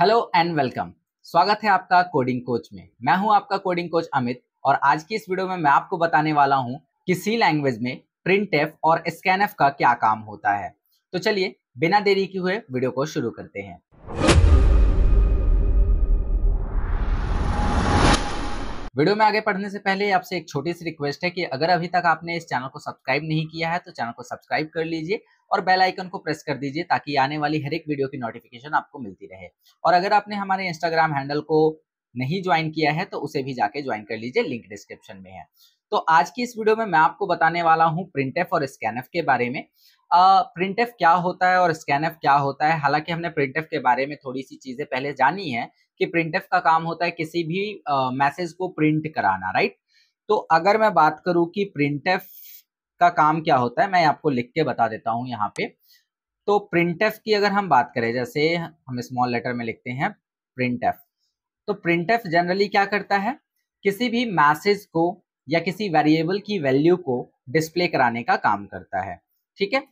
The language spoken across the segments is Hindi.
Hello and welcome. स्वागत है आपका कोडिंग कोच में। मैं हूं आपका कोडिंग कोच अमित और आज की इस वीडियो में मैं आपको बताने वाला हूं कि सी लैंग्वेज में प्रिंटफ और स्कैनफ का क्या काम होता है। तो चलिए बिना देरी किए हुए वीडियो को शुरू करते हैं। वीडियो में आगे बढ़ने से पहले आपसे एक छोटी सी रिक्वेस्ट है कि अगर अभी तक आपने इस चैनल को सब्सक्राइब नहीं किया है तो चैनल को सब्सक्राइब कर लीजिए और बेल आइकन को प्रेस कर दीजिए ताकि आने वाली हर एक वीडियो की नोटिफिकेशन आपको मिलती रहे। और अगर आपने हमारे इंस्टाग्राम हैंडल को नहीं ज्वाइन किया है तो उसे भी जाके ज्वाइन कर लीजिए, लिंक डिस्क्रिप्शन में है। तो आज की इस वीडियो में मैं आपको बताने वाला हूँ प्रिंटफ और स्कैनफ के बारे में। प्रिंटफ क्या होता है और स्कैनफ क्या होता है। हालांकि हमने प्रिंटफ के बारे में थोड़ी सी चीजें पहले जानी है कि प्रिंटफ का काम होता है किसी भी मैसेज को प्रिंट कराना, राइट। तो अगर मैं बात करूं कि प्रिंटफ का काम क्या होता है, मैं आपको लिख के बता देता हूं यहाँ पे। तो प्रिंटफ की अगर हम बात करें, जैसे हम स्मॉल लेटर में लिखते हैं प्रिंटफ। तो प्रिंटफ जनरली क्या करता है, किसी भी मैसेज को या किसी वेरिएबल की वैल्यू को डिस्प्ले कराने का काम करता है, ठीक है।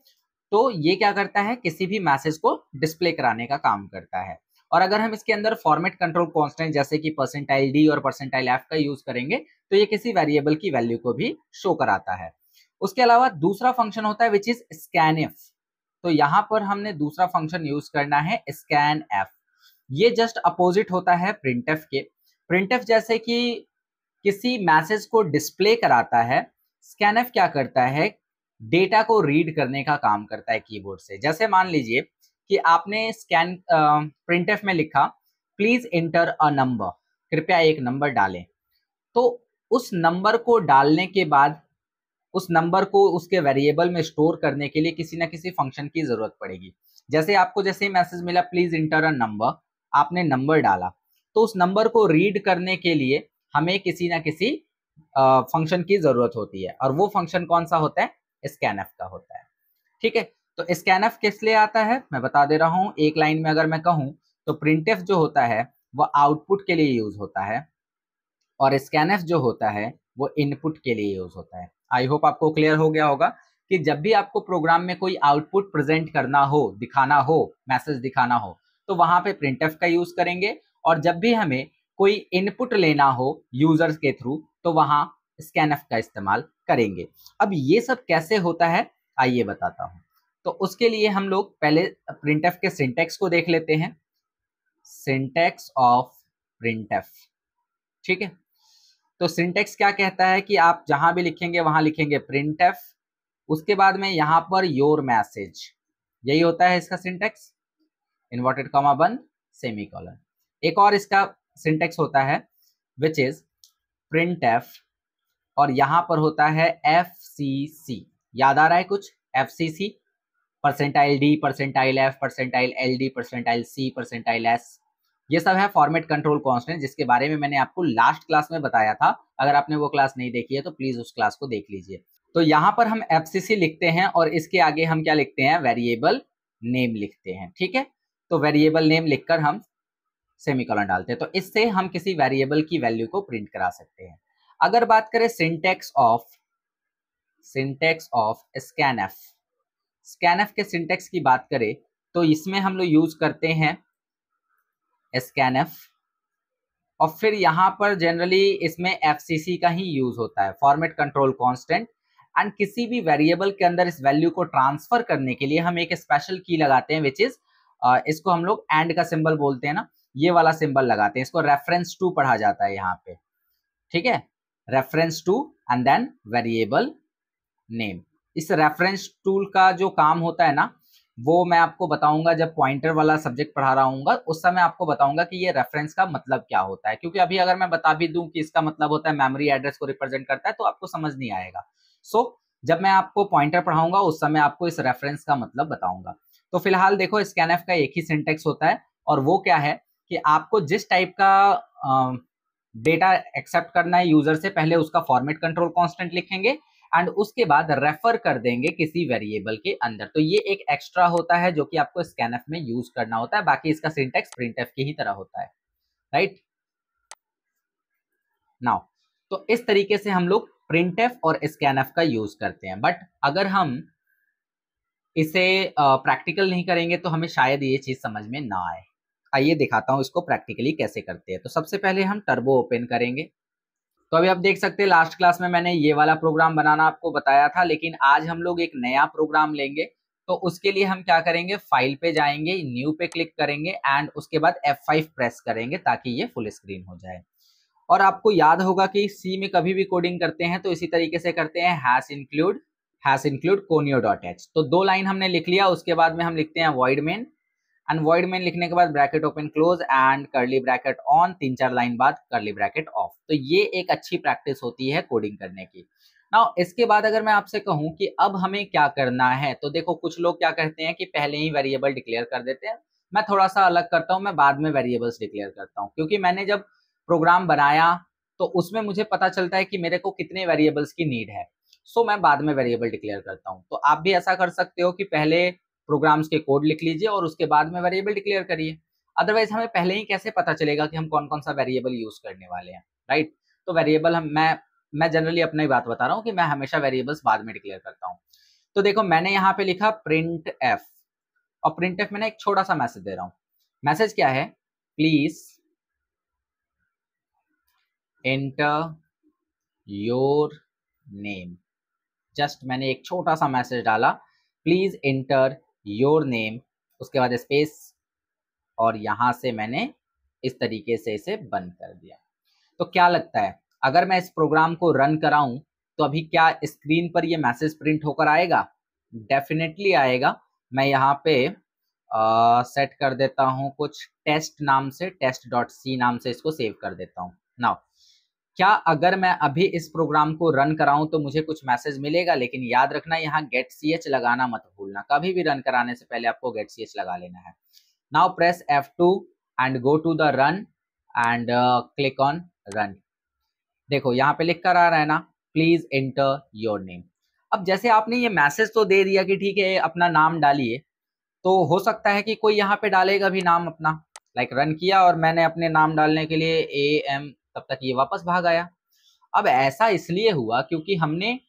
तो ये क्या करता है, किसी भी मैसेज को डिस्प्ले कराने का काम करता है। और अगर हम इसके अंदर फॉर्मेट कंट्रोल कांस्टेंट जैसे कि %d और %f का यूज करेंगे तो ये किसी वेरिएबल की वैल्यू को भी शो कराता है। उसके अलावा दूसरा फंक्शन होता है विच इज स्कैनफ। तो यहाँ पर हमने दूसरा फंक्शन यूज करना है स्कैनफ। ये जस्ट अपोजिट होता है प्रिंटफ के। प्रिंटफ जैसे कि किसी मैसेज को डिस्प्ले कराता है, स्कैनफ क्या करता है, डेटा को रीड करने का काम करता है कीबोर्ड से। जैसे मान लीजिए कि आपने प्रिंटफ में लिखा प्लीज एंटर अ नंबर, कृपया एक नंबर डालें। तो उस नंबर को डालने के बाद उस नंबर को उसके वेरिएबल में स्टोर करने के लिए किसी ना किसी फंक्शन की जरूरत पड़ेगी। जैसे आपको जैसे ही मैसेज मिला प्लीज इंटर अ नंबर, आपने नंबर डाला, तो उस नंबर को रीड करने के लिए हमें किसी ना किसी फंक्शन की जरूरत होती है और वो फंक्शन कौन सा होता है, स्कैनफ का होता है, ठीक है। तो स्कैनफ किस लिए आता है मैं बता दे रहा हूं। एक लाइन में अगर मैं कहूं तो प्रिंटफ जो होता है वो आउटपुट के लिए यूज होता है और स्कैनफ जो होता है वो इनपुट के लिए यूज होता है। आई होप आपको क्लियर हो गया होगा कि जब भी आपको प्रोग्राम में कोई आउटपुट प्रेजेंट करना हो, दिखाना हो, मैसेज दिखाना हो, तो वहां पे प्रिंटफ का यूज करेंगे। और जब भी हमें कोई इनपुट लेना हो यूजर्स के थ्रू तो वहां स्कैनफ का इस्तेमाल करेंगे। अब ये सब कैसे होता है आइए बताता हूं। तो उसके लिए हम लोग पहले प्रिंटफ के सिंटेक्स को देख लेते हैं। सिंटेक्स ऑफ प्रिंटफ, ठीक है। तो सिंटेक्स क्या कहता है कि आप जहां भी लिखेंगे वहां लिखेंगे प्रिंटफ, उसके बाद में यहां पर योर मैसेज, यही होता है इसका सिंटेक्स, इन्वर्टेड कॉमा बंद सेमीकोलन। एक और इसका सिंटेक्स होता है विच इज प्रिंटफ और यहां पर होता है FCC। याद आ रहा है कुछ, FCC, %d, %f, %ld, %c, %s, ये सब है फॉर्मेट कंट्रोल कांस्टेंट जिसके बारे में मैंने आपको लास्ट क्लास में बताया था। अगर आपने वो क्लास नहीं देखी है तो प्लीज उस क्लास को देख लीजिए। तो यहाँ पर हम FCC लिखते हैं और इसके आगे हम क्या लिखते हैं, वेरिएबल नेम लिखते हैं, ठीक है। तो वेरिएबल नेम लिखकर हम सेमीकोलन डालते हैं। तो इससे हम किसी वेरिएबल की वैल्यू को प्रिंट करा सकते हैं। अगर बात करें सिंटेक्स ऑफ स्कैनफ, स्कैनफ के सिंटेक्स की बात करें तो इसमें हम लोग यूज करते हैं स्कैनफ और फिर यहाँ पर जनरली इसमें FCC का ही यूज होता है, फॉर्मेट कंट्रोल कांस्टेंट। एंड किसी भी वेरिएबल के अंदर इस वैल्यू को ट्रांसफर करने के लिए हम एक स्पेशल की लगाते हैं विच इज इसको हम लोग एंड का सिंबल बोलते हैं ना, ये वाला सिंबल लगाते हैं। इसको रेफरेंस टू पढ़ा जाता है यहाँ पे, ठीक है, reference to and then variable name. इस रेफरेंस टूल का जो काम होता है ना वो मैं आपको बताऊंगा जब पॉइंटर वाला सब्जेक्ट पढ़ा रहा हूँ, उस समय आपको बताऊंगा कि ये रेफरेंस का मतलब क्या होता है। क्योंकि अभी अगर मैं बता भी दूं कि इसका मतलब होता है मेमोरी एड्रेस को रिप्रेजेंट करता है तो आपको समझ नहीं आएगा। सो जब मैं आपको पॉइंटर पढ़ाऊंगा उस समय आपको इस रेफरेंस का मतलब बताऊंगा। तो फिलहाल देखो स्कैनफ का एक ही सिंटेक्स होता है और वो क्या है कि आपको जिस टाइप का डेटा एक्सेप्ट करना है यूजर से, पहले उसका फॉर्मेट कंट्रोल कांस्टेंट लिखेंगे एंड उसके बाद रेफर कर देंगे किसी वेरिएबल के अंदर। तो ये एक एक्स्ट्रा होता है जो कि आपको स्कैनफ में यूज करना होता है। बाकी इसका सिंटेक्स प्रिंटफ की ही तरह होता है, राइट नाउ। तो इस तरीके से हम लोग प्रिंटफ और स्कैनफ का यूज करते हैं। बट अगर हम इसे प्रैक्टिकल नहीं करेंगे तो हमें शायद ये चीज समझ में ना आए। आइए दिखाता हूँ इसको प्रैक्टिकली कैसे करते हैं। तो सबसे पहले हम टर्बो ओपन करेंगे। तो अभी आप देख सकते हैं लास्ट क्लास में मैंने ये वाला प्रोग्राम बनाना आपको बताया था, लेकिन आज हम लोग एक नया प्रोग्राम लेंगे। तो उसके लिए हम क्या करेंगे, फाइल पे जाएंगे, न्यू पे क्लिक करेंगे एंड उसके बाद F5 प्रेस करेंगे ताकि ये फुल स्क्रीन हो जाए। और आपको याद होगा कि सी में कभी भी कोडिंग करते हैं तो इसी तरीके से करते हैं, हैश इंक्लूड conio.h। तो 2 लाइन हमने लिख लिया, उसके बाद में हम लिखते हैं void main, and void main लिखने के बाद bracket open close and curly bracket on, 3-4 line बाद कर्ली ब्रैकेट ऑफ। तो ये एक अच्छी प्रैक्टिस होती है कोडिंग करने की। नाउ इसके बाद अगर मैं आपसे कहूं कि अब हमें क्या करना है, तो देखो कुछ लोग क्या कहते हैं कि पहले ही वेरिएबल डिक्लेयर कर देते हैं। मैं थोड़ा सा अलग करता हूं, मैं बाद में वेरिएबल्स डिक्लेयर करता हूं, क्योंकि मैंने जब प्रोग्राम बनाया तो उसमें मुझे पता चलता है कि मेरे को कितने वेरिएबल्स की नीड है। सो मैं बाद में वेरिएबल डिक्लेयर करता हूं। तो आप भी ऐसा कर सकते हो कि पहले प्रोग्राम्स के कोड लिख लीजिए और उसके बाद में वेरिएबल डिक्लेयर करिए। अदरवाइज हमें पहले ही कैसे पता चलेगा कि हम कौन कौन सा वेरिएबल यूज करने वाले हैं, राइट। तो वेरिएबल मैं जनरली अपनी बात बता रहा हूँ कि मैं हमेशा वेरिएबल्स बाद में डिक्लेयर करता हूँ। तो देखो मैंने यहाँ पे लिखा प्रिंट एफ, और प्रिंट एफ मैंने एक छोटा सा मैसेज दे रहा हूँ। मैसेज क्या है, please enter your name. Just मैंने एक छोटा सा मैसेज डाला, प्लीज एंटर योर नेम, उसके बाद स्पेस, और यहां से मैंने इस तरीके से इसे बंद कर दिया। तो क्या लगता है अगर मैं इस प्रोग्राम को रन कराऊं तो अभी क्या स्क्रीन पर ये मैसेज प्रिंट होकर आएगा? डेफिनेटली आएगा। मैं यहाँ पे सेट कर देता हूं कुछ टेस्ट नाम से, test.c नाम से इसको सेव कर देता हूं। नाउ क्या अगर मैं अभी इस प्रोग्राम को रन कराऊं तो मुझे कुछ मैसेज मिलेगा? लेकिन याद रखना यहाँ गेट ch लगाना मत भूलना, कभी भी रन कराने से पहले आपको गेट ch लगा लेना है। Now press F2 and go to the run and click on run. देखो यहाँ पे लिख कर आ रहा है ना, प्लीज एंटर योर नेम। अब जैसे आपने ये मैसेज तो दे दिया कि ठीक है अपना नाम डालिए, तो हो सकता है कि कोई यहाँ पे डालेगा भी नाम अपना, लाइक रन किया और मैंने अपने नाम डालने के लिए AM, तब तक ये वापस भाग आया। अब ऐसा इसलिए हुआ क्योंकि हमने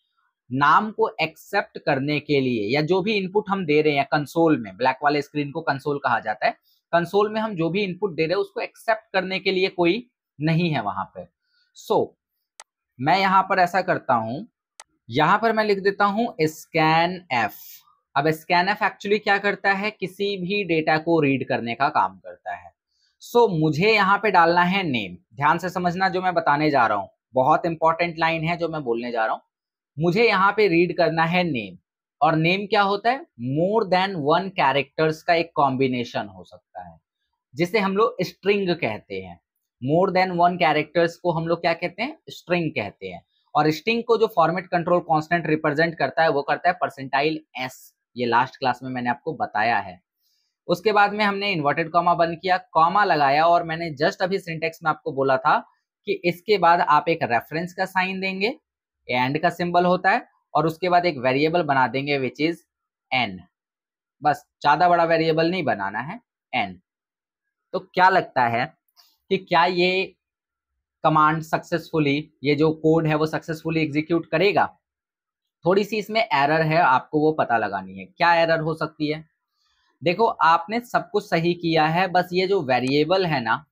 नाम को एक्सेप्ट करने के लिए, या जो भी इनपुट हम दे रहे हैं कंसोल में, ब्लैक वाले स्क्रीन को कंसोल कहा जाता है, कंसोल में हम जो भी इनपुट दे रहे हैं उसको एक्सेप्ट करने के लिए कोई नहीं है वहां पे। सो मैं यहां पर ऐसा करता हूं, यहां पर मैं लिख देता हूं स्कैन एफ। अब स्कैन एफ एक्चुअली क्या करता है, किसी भी डेटा को रीड करने का काम करता है। सो मुझे यहाँ पे डालना है नेम। ध्यान से समझना जो मैं बताने जा रहा हूँ, बहुत इंपॉर्टेंट लाइन है जो मैं बोलने जा रहा हूँ। मुझे यहाँ पे रीड करना है नेम, और नेम क्या होता है, मोर देन 1 कैरेक्टर्स का एक कॉम्बिनेशन हो सकता है, जिसे हम लोग स्ट्रिंग कहते हैं। मोर देन 1 कैरेक्टर्स को हम लोग क्या कहते हैं, स्ट्रिंग कहते हैं। और स्ट्रिंग को जो फॉर्मेट कंट्रोल कांस्टेंट रिप्रेजेंट करता है वो करता है %s। ये लास्ट क्लास में मैंने आपको बताया है। उसके बाद में हमने इन्वर्टेड कॉमा बंद किया, कॉमा लगाया, और मैंने जस्ट अभी सिंटेक्स में आपको बोला था कि इसके बाद आप एक रेफरेंस का साइन देंगे, एंड का सिंबल होता है, और उसके बाद एक वेरिएबल बना देंगे विच इज n। बस ज्यादा बड़ा वेरिएबल नहीं बनाना है, n। तो क्या लगता है कि क्या ये कमांड सक्सेसफुली, ये जो कोड है वो सक्सेसफुली एग्जीक्यूट करेगा? थोड़ी सी इसमें एरर है, आपको वो पता लगानी है। क्या एरर हो सकती है? देखो आपने सब कुछ सही किया है, बस ये जो वेरिएबल है ना,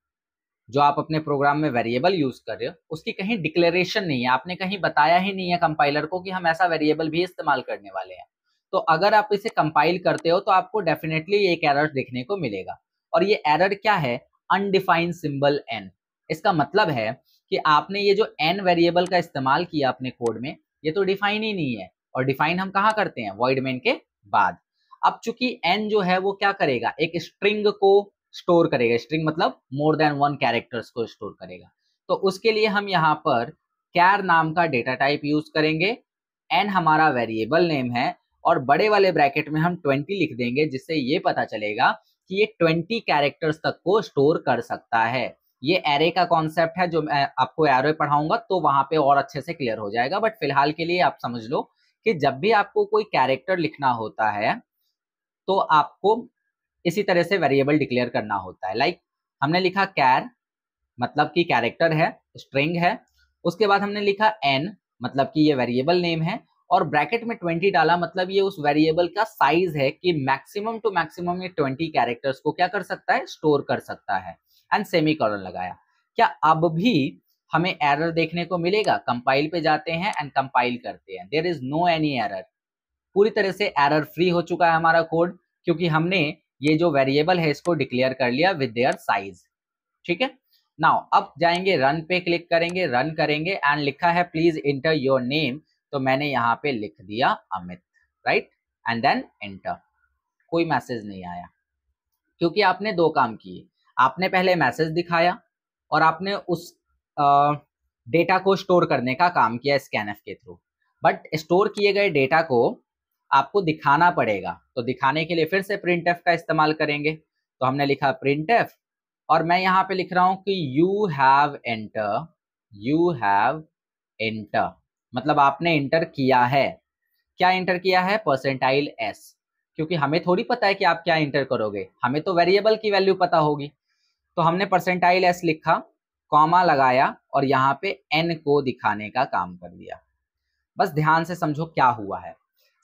जो आप अपने प्रोग्राम में वेरिएबल यूज कर रहे हो, उसकी कहीं डिक्लेरेशन नहीं है, आपने कहीं बताया ही नहीं है कंपाइलर को कि हम ऐसा वेरिएबल भी इस्तेमाल करने वाले हैं। तो अगर आप इसे कंपाइल करते हो तो आपको डेफिनेटली एक एरर देखने को मिलेगा। और ये एरर क्या है, अनडिफाइंड सिंबल n। इसका मतलब है कि आपने ये जो n वेरिएबल का इस्तेमाल किया अपने कोड में, ये तो डिफाइन ही नहीं है। और डिफाइन हम कहाँ करते हैं, वॉइड मेन के बाद। अब चूंकि n जो है वो क्या करेगा, एक स्ट्रिंग को स्टोर करेगा। स्ट्रिंग मतलब मोर देन 1 कैरेक्टर्स को स्टोर करेगा। तो उसके लिए हम यहाँ पर कैर नाम का डेटा टाइप यूज करेंगे, n हमारा वेरिएबल नेम है, और बड़े वाले ब्रैकेट में हम 20 लिख देंगे, जिससे ये पता चलेगा कि ये 20 कैरेक्टर्स तक को स्टोर कर सकता है। ये एरे का कॉन्सेप्ट है, जो मैं आपको एरे पढ़ाऊंगा तो वहां पे और अच्छे से क्लियर हो जाएगा। बट फिलहाल के लिए आप समझ लो कि जब भी आपको कोई कैरेक्टर लिखना होता है तो आपको इसी तरह से वेरिएबल डिक्लेयर करना होता है। लाइक हमने लिखा कैर, मतलब कि कैरेक्टर है, स्ट्रिंग है। उसके बाद हमने लिखा n, मतलब कि ये वेरिएबल नेम है। और ब्रैकेट में 20 डाला, मतलब ये उस वेरिएबल का साइज है कि मैक्सिमम टू मैक्सिमम ये 20 कैरेक्टर्स को क्या कर सकता है, स्टोर कर सकता है। एंड सेमीकोलन लगाया। क्या अब भी हमें एरर देखने को मिलेगा? कंपाइल पे जाते हैं एंड कंपाइल करते हैं, there is no any error. पूरी तरह से एरर फ्री हो चुका है हमारा कोड, क्योंकि हमने ये जो वेरिएबल है इसको डिक्लेयर कर लिया विद देयर साइज। ठीक है, नाउ अब जाएंगे रन पे, क्लिक करेंगे, रन करेंगे एंड लिखा है प्लीज इंटर योर नेम, तो मैंने यहाँ पे लिख दिया Amit, right, and then enter. कोई मैसेज नहीं आया, क्योंकि आपने दो काम किए। आपने पहले मैसेज दिखाया और आपने उस डेटा को स्टोर करने का काम किया स्कैनफ के थ्रू, बट स्टोर किए गए डेटा को आपको दिखाना पड़ेगा। तो दिखाने के लिए फिर से प्रिंटफ का इस्तेमाल करेंगे। तो हमने लिखा प्रिंटफ, और मैं यहाँ पे लिख रहा हूँ कि यू हैव एंटर, मतलब आपने एंटर किया है। क्या एंटर किया है? %s, क्योंकि हमें थोड़ी पता है कि आप क्या एंटर करोगे, हमें तो वेरिएबल की वैल्यू पता होगी। तो हमने %s लिखा, कॉमा लगाया और यहाँ पे n को दिखाने का काम कर दिया। बस ध्यान से समझो क्या हुआ है।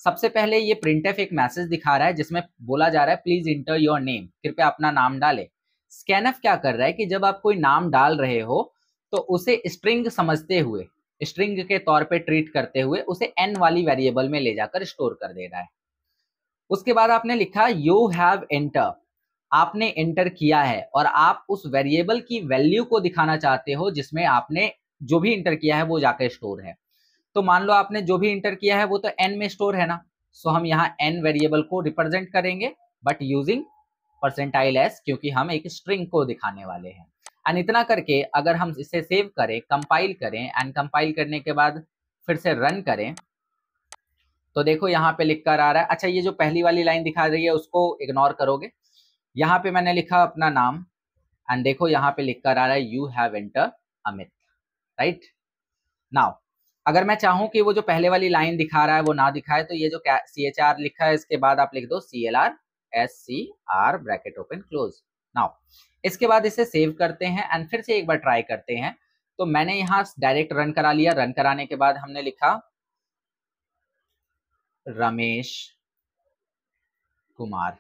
सबसे पहले ये प्रिंटफ एक मैसेज दिखा रहा है जिसमें बोला जा रहा है प्लीज इंटर योर नेम, कृपया अपना नाम डाले। स्कैनफ क्या कर रहा है कि जब आप कोई नाम डाल रहे हो तो उसे स्ट्रिंग समझते हुए, स्ट्रिंग के तौर पे ट्रीट करते हुए उसे n वाली वेरिएबल में ले जाकर स्टोर कर दे रहा है। उसके बाद आपने लिखा यू हैव एंटर, आपने एंटर किया है और आप उस वेरिएबल की वैल्यू को दिखाना चाहते हो जिसमें आपने जो भी एंटर किया है वो जाकर स्टोर है। तो मान लो आपने जो भी एंटर किया है वो तो n में स्टोर है ना, सो हम यहाँ n वेरिएबल को रिप्रेजेंट करेंगे बट यूजिंग %s, क्योंकि हम एक स्ट्रिंग को दिखाने वाले हैं। एंड इतना करके अगर हम इसे सेव करें, कंपाइल करें एंड कंपाइल करने के बाद फिर से रन करें, तो देखो यहाँ पे लिख कर आ रहा है। अच्छा, ये जो पहली वाली लाइन दिखा रही है उसको इग्नोर करोगे। यहाँ पे मैंने लिखा अपना नाम एंड देखो यहाँ पे लिख कर आ रहा है you have enter Amit, right. Now अगर मैं चाहूं कि वो जो पहले वाली लाइन दिखा रहा है वो ना दिखाए, तो ये जो CHR लिखा है इसके बाद आप लिख दो CLR SCR bracket open close. Now इसके बाद इसे सेव करते हैं एंड फिर से एक बार ट्राई करते हैं। तो मैंने यहाँ डायरेक्ट रन करा लिया। रन कराने के बाद हमने लिखा रमेश कुमार,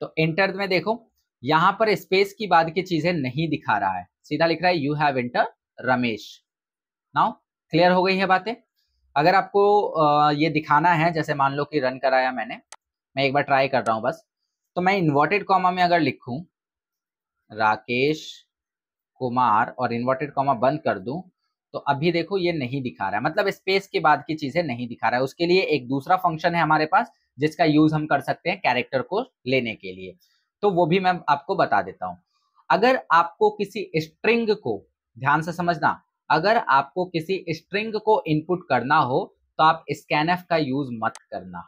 तो एंटर में देखो यहाँ पर स्पेस की बाद की चीजें नहीं दिखा रहा है, सीधा लिख रहा है you have enter Ramesh. Now clear हो गई है बातें। अगर आपको ये दिखाना है, जैसे मान लो कि रन कराया मैंने, मैं एक बार ट्राई कर रहा हूं बस, तो मैं इन्वर्टेड कॉमा में अगर लिखूं राकेश कुमार और इन्वर्टेड कॉमा बंद कर दूं, तो अभी देखो ये नहीं दिखा रहा है, मतलब स्पेस के बाद की चीजें नहीं दिखा रहा है। उसके लिए एक दूसरा फंक्शन है हमारे पास जिसका यूज हम कर सकते हैं कैरेक्टर को लेने के लिए, तो वो भी मैं आपको बता देता हूं। अगर आपको किसी स्ट्रिंग को, ध्यान से समझना, अगर आपको किसी स्ट्रिंग को इनपुट करना हो तो आप स्कैनफ का यूज मत करना,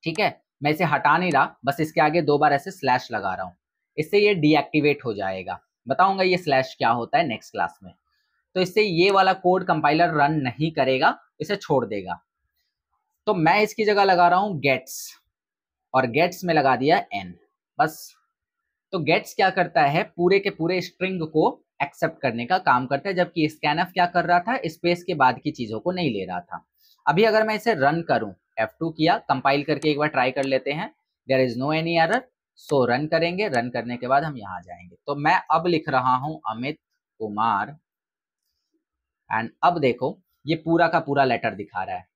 ठीक है। मैं इसे हटा नहीं रहा, बस इसके आगे 2 बार ऐसे स्लैश लगा रहा हूं, इससे ये डीएक्टिवेट हो जाएगा। बताऊंगा ये स्लैश क्या होता है नेक्स्ट क्लास में। तो इससे ये वाला कोड कंपाइलर रन नहीं करेगा, इसे छोड़ देगा। तो मैं इसकी जगह लगा रहा हूं गेट्स, और गेट्स में लगा दिया n, बस। तो गेट्स क्या करता है, पूरे के पूरे स्ट्रिंग को एक्सेप्ट करने का काम करता है, जबकि स्कैनफ क्या कर रहा था, स्पेस के बाद की चीजों को नहीं ले रहा था। अभी अगर मैं इसे रन करूं, F2 किया, कंपाइल करके एक बार ट्राई कर लेते हैं, there is no any error, so run करेंगे। रन करने के बाद हम यहाँ जाएंगे, तो मैं अब लिख रहा हूं अमित कुमार एंड अब देखो ये पूरा का पूरा लेटर दिखा रहा है।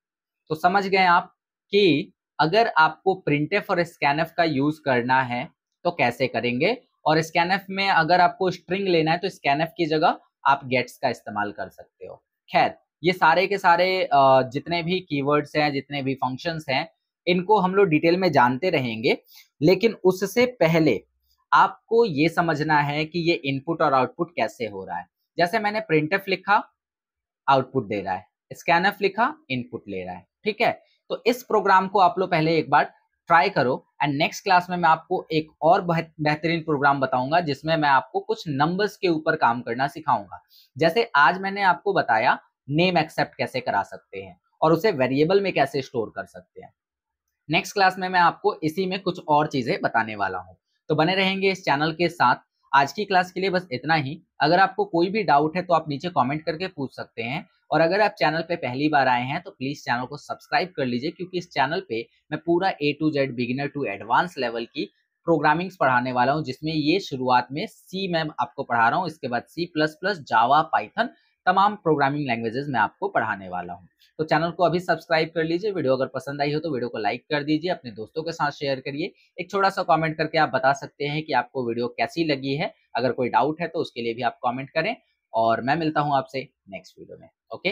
तो समझ गए आप कि अगर आपको प्रिंटफ और स्कैनफ का यूज करना है तो कैसे करेंगे, और स्कैनफ में अगर आपको स्ट्रिंग लेना है तो स्कैनफ की जगह आप गेट्स का इस्तेमाल कर सकते हो। खैर, ये सारे के सारे जितने भी कीवर्ड्स हैं, जितने भी फंक्शंस हैं, इनको हम लोग डिटेल में जानते रहेंगे, लेकिन उससे पहले आपको ये समझना है कि ये इनपुट और आउटपुट कैसे हो रहा है। जैसे मैंने प्रिंटफ लिखा, आउटपुट दे रहा है, स्कैनफ लिखा, इनपुट ले रहा है, ठीक है। तो इस प्रोग्राम को आप लोग पहले एक बार ट्राई करो एंड नेक्स्ट क्लास में मैं आपको एक और बेहतरीन प्रोग्राम बताऊंगा जिसमें मैं आपको कुछ नंबर्स के ऊपर काम करना सिखाऊंगा। जैसे आज मैंने आपको बताया नेम एक्सेप्ट कैसे करा सकते हैं और उसे वेरिएबल में कैसे स्टोर कर सकते हैं। नेक्स्ट क्लास में मैं आपको इसी में कुछ और चीजें बताने वाला हूं, तो बने रहेंगे इस चैनल के साथ। आज की क्लास के लिए बस इतना ही। अगर आपको कोई भी डाउट है तो आप नीचे कमेंट करके पूछ सकते हैं, और अगर आप चैनल पे पहली बार आए हैं तो प्लीज चैनल को सब्सक्राइब कर लीजिए, क्योंकि इस चैनल पे मैं पूरा A to Z beginner to advance level की प्रोग्रामिंग्स पढ़ाने वाला हूं, जिसमें ये शुरुआत में सी मैं आपको पढ़ा रहा हूं, इसके बाद C++, जावा, पाइथन, तमाम प्रोग्रामिंग लैंग्वेजेस मैं आपको पढ़ाने वाला हूं। तो चैनल को अभी सब्सक्राइब कर लीजिए। वीडियो अगर पसंद आई हो तो वीडियो को लाइक कर दीजिए, अपने दोस्तों के साथ शेयर करिए। एक छोटा सा कमेंट करके आप बता सकते हैं कि आपको वीडियो कैसी लगी है। अगर कोई डाउट है तो उसके लिए भी आप कमेंट करें, और मैं मिलता हूं आपसे नेक्स्ट वीडियो में। ओके।